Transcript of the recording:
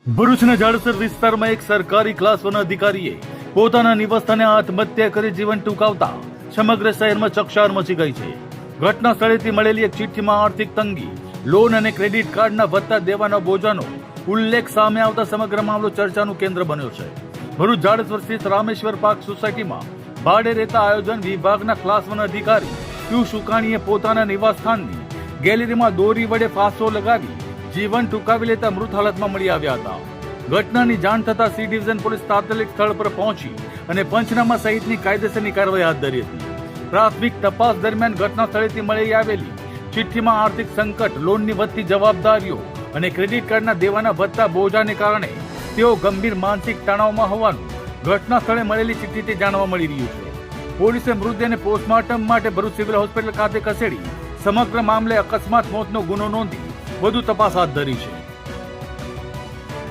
ભરૂચના જાડસર વિસ્તારમાં એક સરકારી ક્લાસ 1 અધિકારીએ પોતાના નિવાસસ્થાને આત્મહત્યા કરી જીવન ટૂંકાવતા સમગ્ર શહેરમાં ચકચાર મચી ગઈ છે. ઘટના સ્થળેથી મળેલી એક ચિઠ્ઠીમાં આર્થિક તંગી, લોન અને ક્રેડિટ કાર્ડના વધતા દેવાના બોજાનો ઉલ્લેખ સામે આવતા સમગ્ર મામલો ચર્ચાનું કેન્દ્ર બન્યો છે. ભરૂચ જાડસર સ્થિત રામેશ્વર પાર્ક સોસાયટીમાં ભાડે રહેતા આયોજન વિભાગના ક્લાસ 1 અધિકારી પીયુષ સુકાણીએ પોતાના નિવાસસ્થાનની ગેલેરીમાં દોરી વડે ફાંસો લગાવી જીવન ટૂંકાવી લેતા મૃત હાલતમાં મળી આવ્યા હતા. ઘટનાની જાણ થતા સી ડિવિઝન પોલીસ તાત્કાલિક સ્થળ પર પહોંચી અને પંચનામા સહિતની કાયદેસરની કાર્યવાહી હાથ ધરી હતી. પ્રાથમિક તપાસ દરમિયાન ઘટના સ્થળેથી મળી આવેલી ચિઠ્ઠીમાં આર્થિક સંકટ, લોનની વધતી જવાબદારીઓ અને ક્રેડિટ કાર્ડના દેવાના વધતા બોજાને કારણે તેઓ ગંભીર માનસિક તણાવમાં હોવાનું ઘટના સ્થળે મળેલી ચિઠ્ઠીથી જાણવા મળી રહ્યું છે. પોલીસે મૃતદેહને પોસ્ટમોર્ટમ માટે ભરૂચ સિવિલ હોસ્પિટલ ખાતે ખસેડી સમગ્ર મામલે અકસ્માત મોતનો ગુનો નોંધી વધુ તપાસ હાથ ધરી છે.